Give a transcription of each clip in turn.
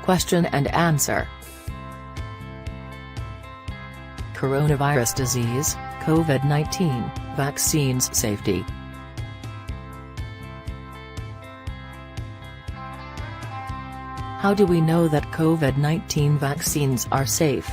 Question and answer. Coronavirus disease, COVID-19, vaccines safety. How do we know that COVID-19 vaccines are safe?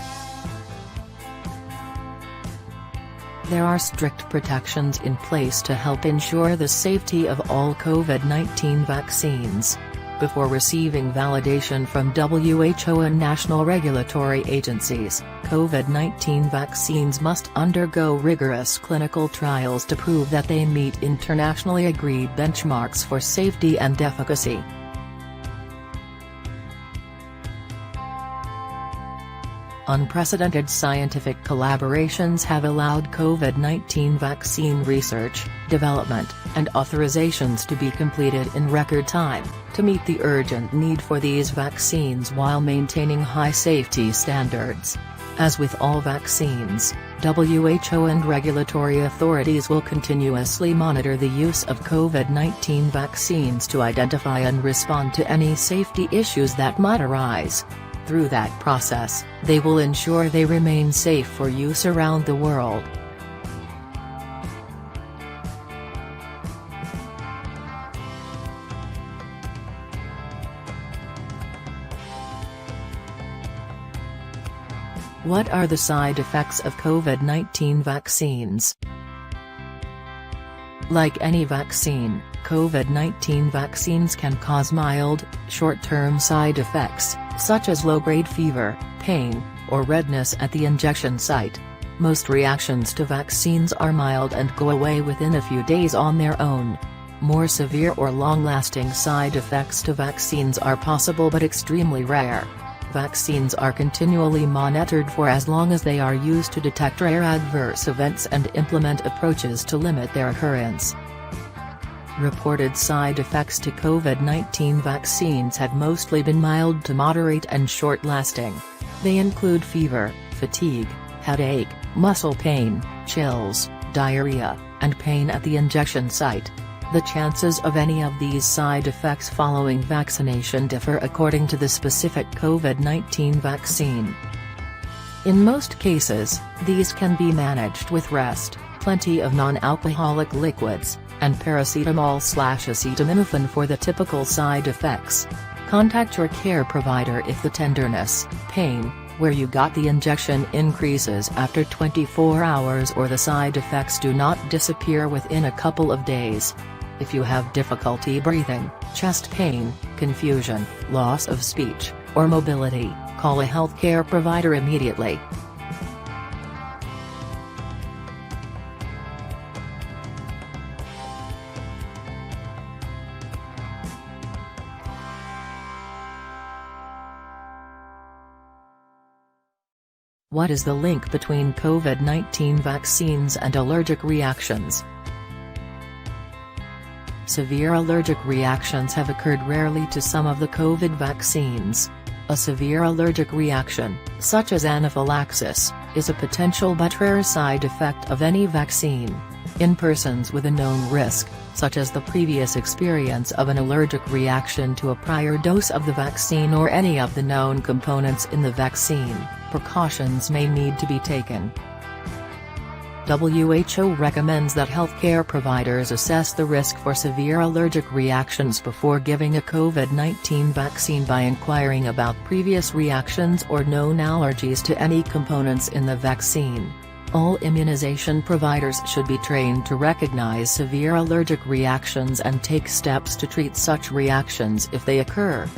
There are strict protections in place to help ensure the safety of all COVID-19 vaccines. Before receiving validation from WHO and national regulatory agencies, COVID-19 vaccines must undergo rigorous clinical trials to prove that they meet internationally agreed benchmarks for safety and efficacy. Unprecedented scientific collaborations have allowed COVID-19 vaccine research, development, and authorizations to be completed in record time, to meet the urgent need for these vaccines while maintaining high safety standards. As with all vaccines, WHO and regulatory authorities will continuously monitor the use of COVID-19 vaccines to identify and respond to any safety issues that might arise. Through that process, they will ensure they remain safe for use around the world. What are the side effects of COVID-19 vaccines? Like any vaccine, COVID-19 vaccines can cause mild, short-term side effects, such as low-grade fever, pain, or redness at the injection site. Most reactions to vaccines are mild and go away within a few days on their own. More severe or long-lasting side effects to vaccines are possible but extremely rare. Vaccines are continually monitored for as long as they are used to detect rare adverse events and implement approaches to limit their occurrence. Reported side effects to COVID-19 vaccines have mostly been mild to moderate and short-lasting. They include fever, fatigue, headache, muscle pain, chills, diarrhea, and pain at the injection site. The chances of any of these side effects following vaccination differ according to the specific COVID-19 vaccine. In most cases, these can be managed with rest, plenty of non-alcoholic liquids, and paracetamol/acetaminophen for the typical side effects. Contact your care provider if the tenderness, pain, where you got the injection increases after 24 hours or the side effects do not disappear within a couple of days. If you have difficulty breathing, chest pain, confusion, loss of speech, or mobility, call a healthcare provider immediately. What is the link between COVID-19 vaccines and allergic reactions? Severe allergic reactions have occurred rarely to some of the COVID vaccines. A severe allergic reaction, such as anaphylaxis, is a potential but rare side effect of any vaccine. In persons with a known risk, such as the previous experience of an allergic reaction to a prior dose of the vaccine or any of the known components in the vaccine, precautions may need to be taken. WHO recommends that healthcare providers assess the risk for severe allergic reactions before giving a COVID-19 vaccine by inquiring about previous reactions or known allergies to any components in the vaccine. All immunization providers should be trained to recognize severe allergic reactions and take steps to treat such reactions if they occur.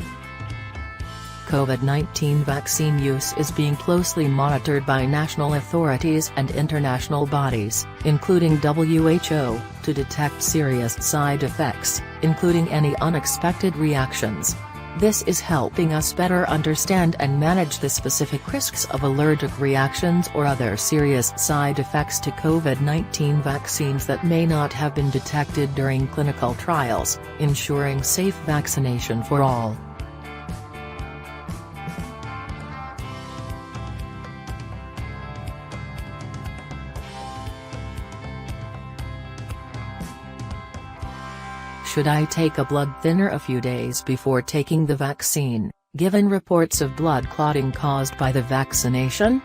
COVID-19 vaccine use is being closely monitored by national authorities and international bodies, including WHO, to detect serious side effects, including any unexpected reactions. This is helping us better understand and manage the specific risks of allergic reactions or other serious side effects to COVID-19 vaccines that may not have been detected during clinical trials, ensuring safe vaccination for all. Should I take a blood thinner a few days before taking the vaccine? given reports of blood clotting caused by the vaccination?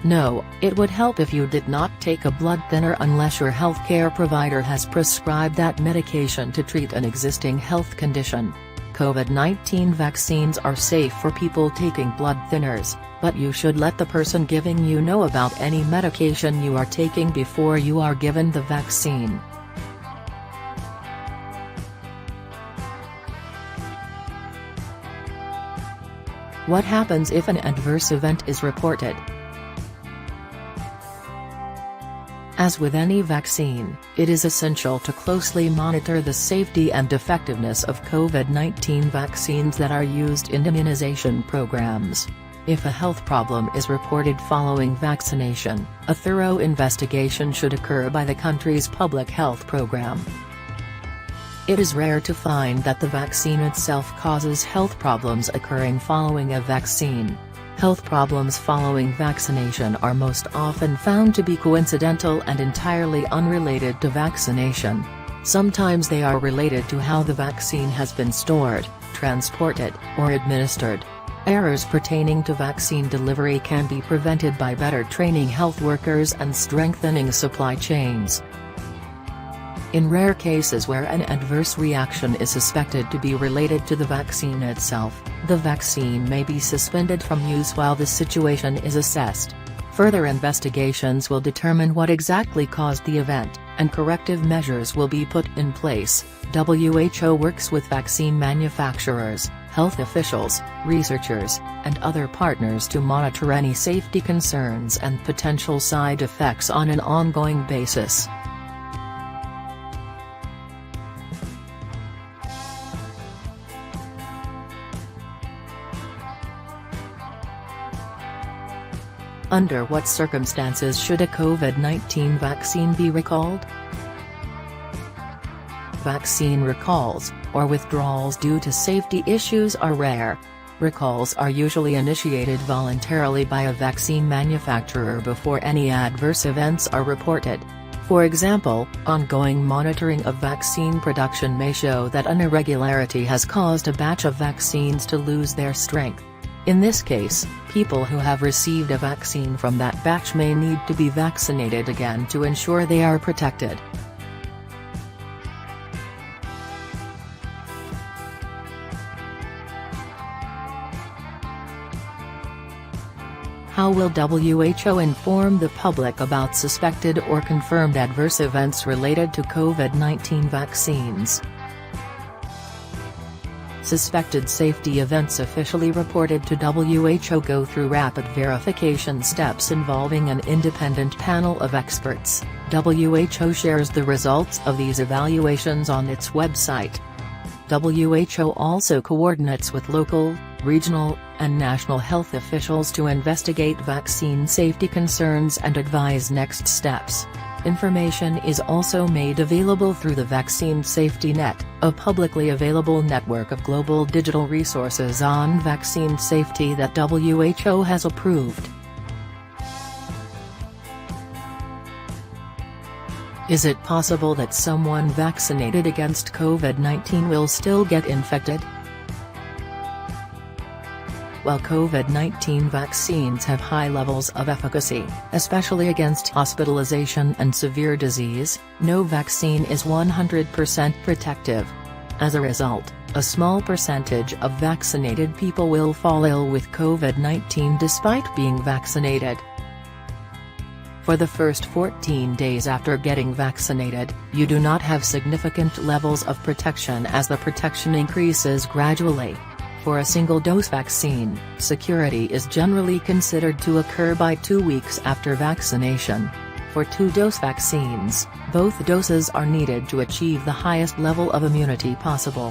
No, it would help if you did not take a blood thinner unless your healthcare provider has prescribed that medication to treat an existing health condition. COVID-19 vaccines are safe for people taking blood thinners, but you should let the person giving you know about any medication you are taking before you are given the vaccine. What happens if an adverse event is reported? As with any vaccine, it is essential to closely monitor the safety and effectiveness of COVID-19 vaccines that are used in immunization programs. If a health problem is reported following vaccination, a thorough investigation should occur by the country's public health program. It is rare to find that the vaccine itself causes health problems occurring following a vaccine. Health problems following vaccination are most often found to be coincidental and entirely unrelated to vaccination. Sometimes they are related to how the vaccine has been stored, transported, or administered. Errors pertaining to vaccine delivery can be prevented by better training health workers and strengthening supply chains. In rare cases where an adverse reaction is suspected to be related to the vaccine itself, the vaccine may be suspended from use while the situation is assessed. Further investigations will determine what exactly caused the event, and corrective measures will be put in place. WHO works with vaccine manufacturers, health officials, researchers, and other partners to monitor any safety concerns and potential side effects on an ongoing basis. Under what circumstances should a COVID-19 vaccine be recalled? Vaccine recalls, or withdrawals due to safety issues are rare. Recalls are usually initiated voluntarily by a vaccine manufacturer before any adverse events are reported. For example, ongoing monitoring of vaccine production may show that an irregularity has caused a batch of vaccines to lose their strength. In this case, people who have received a vaccine from that batch may need to be vaccinated again to ensure they are protected. How will WHO inform the public about suspected or confirmed adverse events related to COVID-19 vaccines? Suspected safety events officially reported to WHO go through rapid verification steps involving an independent panel of experts. WHO shares the results of these evaluations on its website. WHO also coordinates with local, regional, and national health officials to investigate vaccine safety concerns and advise next steps. Information is also made available through the Vaccine Safety Net, a publicly available network of global digital resources on vaccine safety that WHO has approved. Is it possible that someone vaccinated against COVID-19 will still get infected? While COVID-19 vaccines have high levels of efficacy, especially against hospitalization and severe disease, no vaccine is 100% protective. As a result, a small percentage of vaccinated people will fall ill with COVID-19 despite being vaccinated. For the first 14 days after getting vaccinated, you do not have significant levels of protection as the protection increases gradually. For a single-dose vaccine, security is generally considered to occur by 2 weeks after vaccination. For 2-dose vaccines, both doses are needed to achieve the highest level of immunity possible.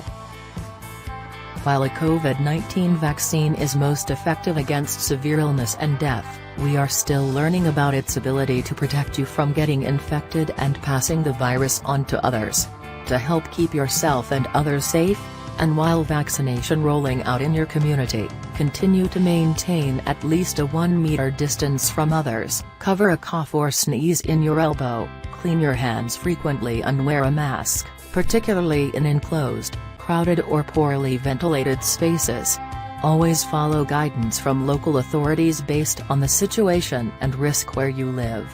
While a COVID-19 vaccine is most effective against severe illness and death, we are still learning about its ability to protect you from getting infected and passing the virus on to others. To help keep yourself and others safe, and while vaccination rolling out in your community, continue to maintain at least a 1-meter distance from others, cover a cough or sneeze in your elbow, clean your hands frequently and wear a mask, particularly in enclosed, crowded or poorly ventilated spaces. Always follow guidance from local authorities based on the situation and risk where you live.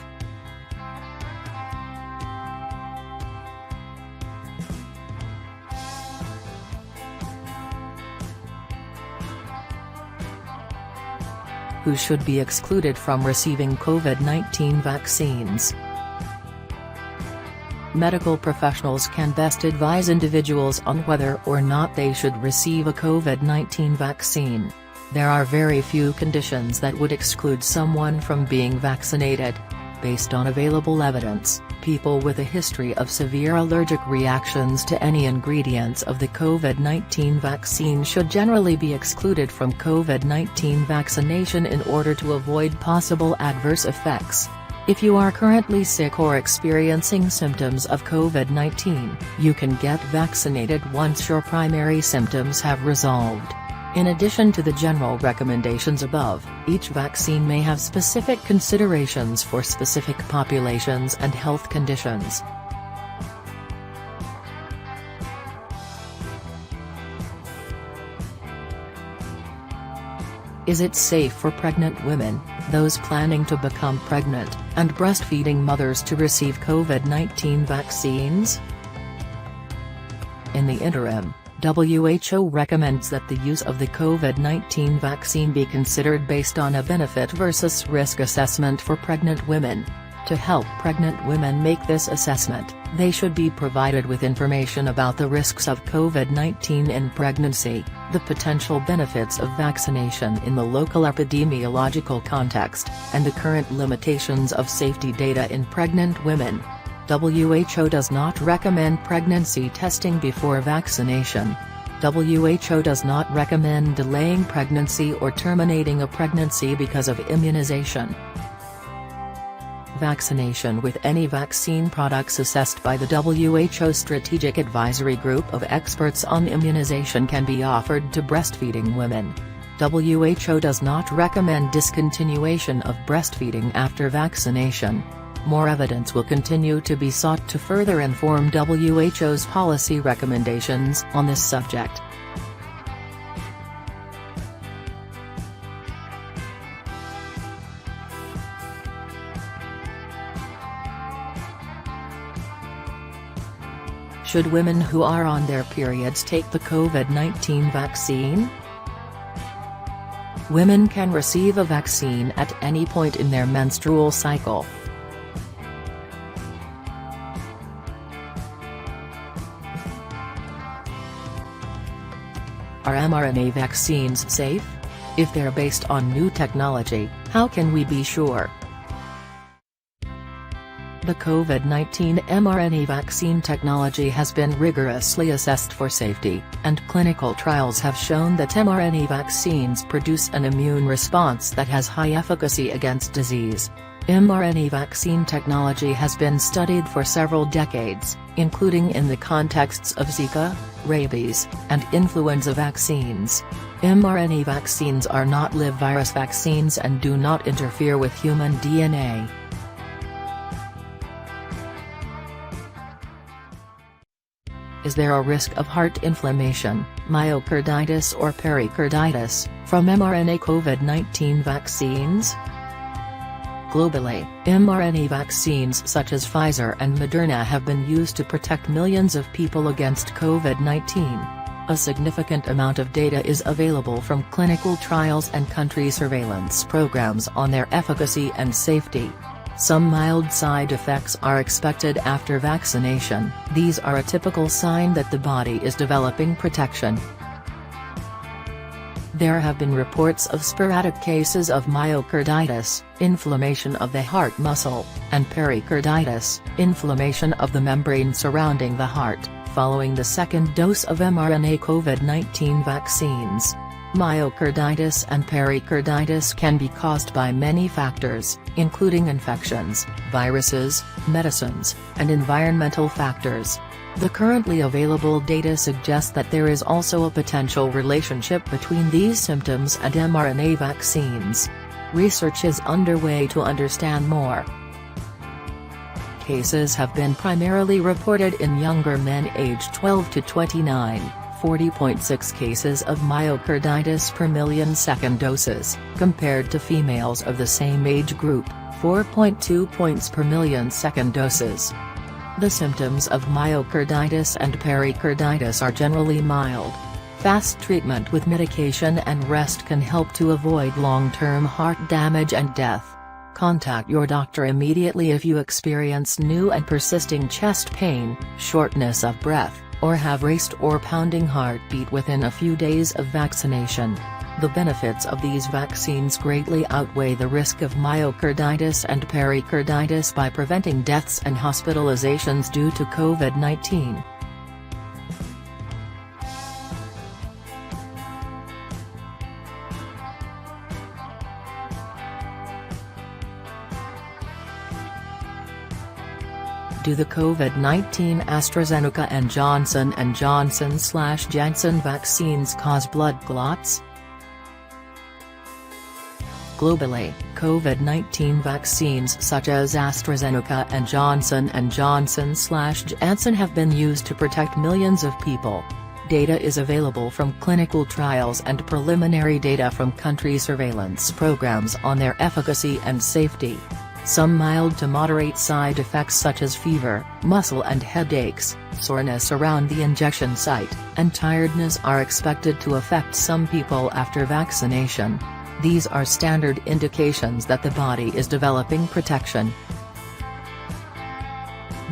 Who should be excluded from receiving COVID-19 vaccines? Medical professionals can best advise individuals on whether or not they should receive a COVID-19 vaccine. There are very few conditions that would exclude someone from being vaccinated. Based on available evidence, people with a history of severe allergic reactions to any ingredients of the COVID-19 vaccine should generally be excluded from COVID-19 vaccination in order to avoid possible adverse effects. If you are currently sick or experiencing symptoms of COVID-19, you can get vaccinated once your primary symptoms have resolved. In addition to the general recommendations above, each vaccine may have specific considerations for specific populations and health conditions. Is it safe for pregnant women, those planning to become pregnant, and breastfeeding mothers to receive COVID-19 vaccines? In the interim, WHO recommends that the use of the COVID-19 vaccine be considered based on a benefit versus risk assessment for pregnant women. To help pregnant women make this assessment, they should be provided with information about the risks of COVID-19 in pregnancy, the potential benefits of vaccination in the local epidemiological context, and the current limitations of safety data in pregnant women. WHO does not recommend pregnancy testing before vaccination. WHO does not recommend delaying pregnancy or terminating a pregnancy because of immunization. Vaccination with any vaccine products assessed by the WHO Strategic Advisory Group of Experts on Immunization can be offered to breastfeeding women. WHO does not recommend discontinuation of breastfeeding after vaccination. More evidence will continue to be sought to further inform WHO's policy recommendations on this subject. Should women who are on their periods take the COVID-19 vaccine? Women can receive a vaccine at any point in their menstrual cycle. Are mRNA vaccines safe? If they're based on new technology, how can we be sure? The COVID-19 mRNA vaccine technology has been rigorously assessed for safety, and clinical trials have shown that mRNA vaccines produce an immune response that has high efficacy against disease. mRNA vaccine technology has been studied for several decades, including in the contexts of Zika, rabies, and influenza vaccines. mRNA vaccines are not live virus vaccines and do not interfere with human DNA. Is there a risk of heart inflammation, myocarditis or pericarditis, from mRNA COVID-19 vaccines? Globally, mRNA vaccines such as Pfizer and Moderna have been used to protect millions of people against COVID-19. A significant amount of data is available from clinical trials and country surveillance programs on their efficacy and safety. Some mild side effects are expected after vaccination. These are a typical sign that the body is developing protection. There have been reports of sporadic cases of myocarditis, inflammation of the heart muscle, and pericarditis, inflammation of the membrane surrounding the heart, following the second dose of mRNA COVID-19 vaccines. Myocarditis and pericarditis can be caused by many factors, including infections, viruses, medicines, and environmental factors. The currently available data suggests that there is also a potential relationship between these symptoms and mRNA vaccines. Research is underway to understand more. Cases have been primarily reported in younger men aged 12 to 29. 40.6 cases of myocarditis per million second doses, compared to females of the same age group, 4.2 points per million second doses. The symptoms of myocarditis and pericarditis are generally mild. Fast treatment with medication and rest can help to avoid long-term heart damage and death. Contact your doctor immediately if you experience new and persisting chest pain, shortness of breath, or have raced or pounding heartbeat within a few days of vaccination. The benefits of these vaccines greatly outweigh the risk of myocarditis and pericarditis by preventing deaths and hospitalizations due to COVID-19. Do the COVID-19 AstraZeneca and Johnson & Johnson/Janssen vaccines cause blood clots? Globally, COVID-19 vaccines such as AstraZeneca and Johnson & Johnson/Janssen have been used to protect millions of people. Data is available from clinical trials and preliminary data from country surveillance programs on their efficacy and safety. Some mild to moderate side effects such as fever, muscle and headaches, soreness around the injection site, and tiredness are expected to affect some people after vaccination. These are standard indications that the body is developing protection.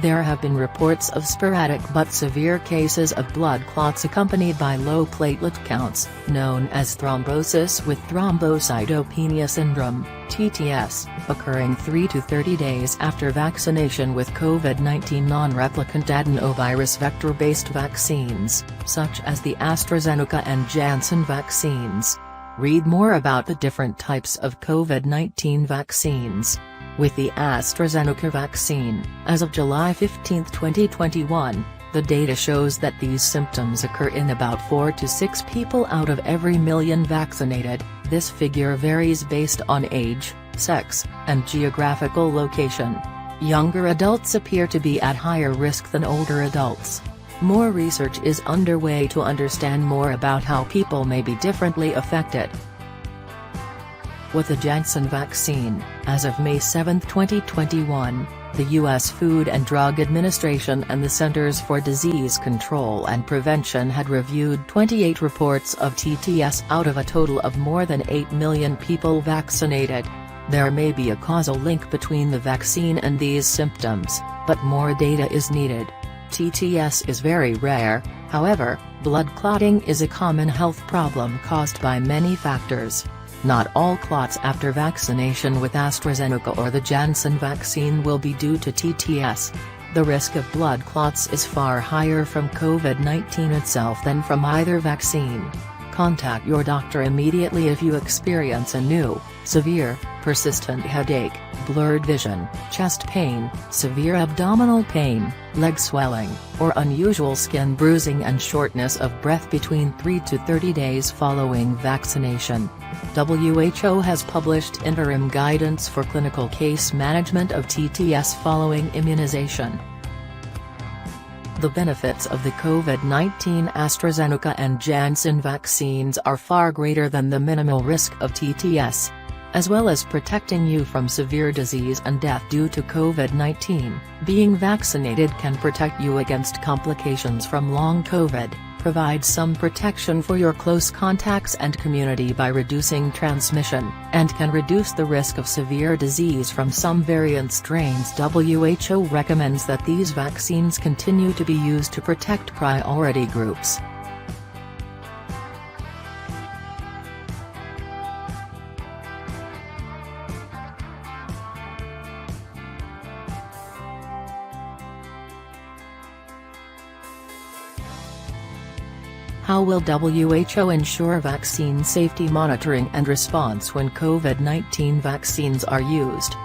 There have been reports of sporadic but severe cases of blood clots accompanied by low platelet counts, known as thrombosis with thrombocytopenia syndrome, TTS, occurring 3 to 30 days after vaccination with COVID-19 non-replicant adenovirus vector-based vaccines, such as the AstraZeneca and Janssen vaccines. Read more about the different types of COVID-19 vaccines. With the AstraZeneca vaccine, as of July 15, 2021, the data shows that these symptoms occur in about 4 to 6 people out of every million vaccinated. This figure varies based on age, sex, and geographical location. Younger adults appear to be at higher risk than older adults. More research is underway to understand more about how people may be differently affected. With the Janssen vaccine, as of May 7, 2021, the U.S. Food and Drug Administration and the Centers for Disease Control and Prevention had reviewed 28 reports of TTS out of a total of more than 8 million people vaccinated. There may be a causal link between the vaccine and these symptoms, but more data is needed. TTS is very rare, however, blood clotting is a common health problem caused by many factors. Not all clots after vaccination with AstraZeneca or the Janssen vaccine will be due to TTS. The risk of blood clots is far higher from COVID-19 itself than from either vaccine. Contact your doctor immediately if you experience a new, severe, persistent headache, blurred vision, chest pain, severe abdominal pain, leg swelling, or unusual skin bruising and shortness of breath between 3 to 30 days following vaccination. WHO has published interim guidance for clinical case management of TTS following immunization. The benefits of the COVID-19 AstraZeneca and Janssen vaccines are far greater than the minimal risk of TTS. As well as protecting you from severe disease and death due to COVID-19, being vaccinated can protect you against complications from long COVID, provide some protection for your close contacts and community by reducing transmission, and can reduce the risk of severe disease from some variant strains. WHO recommends that these vaccines continue to be used to protect priority groups. How will WHO ensure vaccine safety monitoring and response when COVID-19 vaccines are used?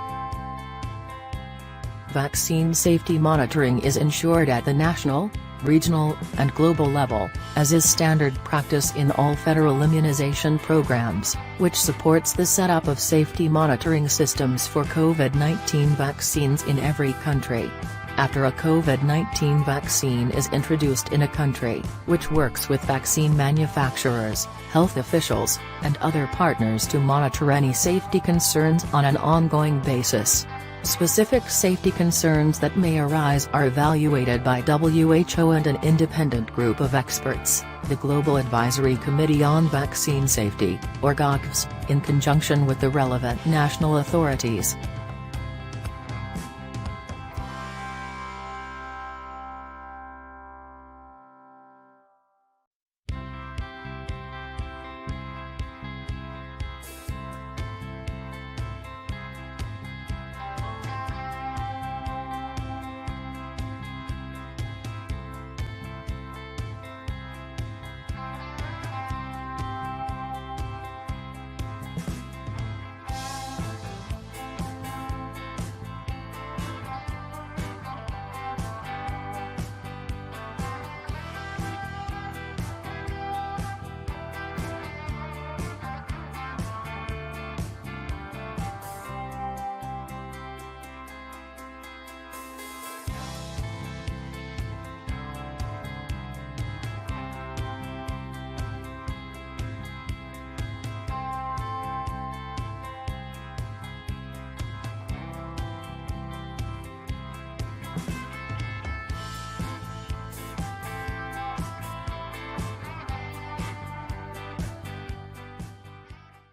Vaccine safety monitoring is ensured at the national, regional, and global level, as is standard practice in all federal immunization programs, which supports the setup of safety monitoring systems for COVID-19 vaccines in every country. after a COVID-19 vaccine is introduced in a country, which works with vaccine manufacturers, health officials, and other partners to monitor any safety concerns on an ongoing basis. Specific safety concerns that may arise are evaluated by WHO and an independent group of experts, the Global Advisory Committee on Vaccine Safety, or GACVS, in conjunction with the relevant national authorities.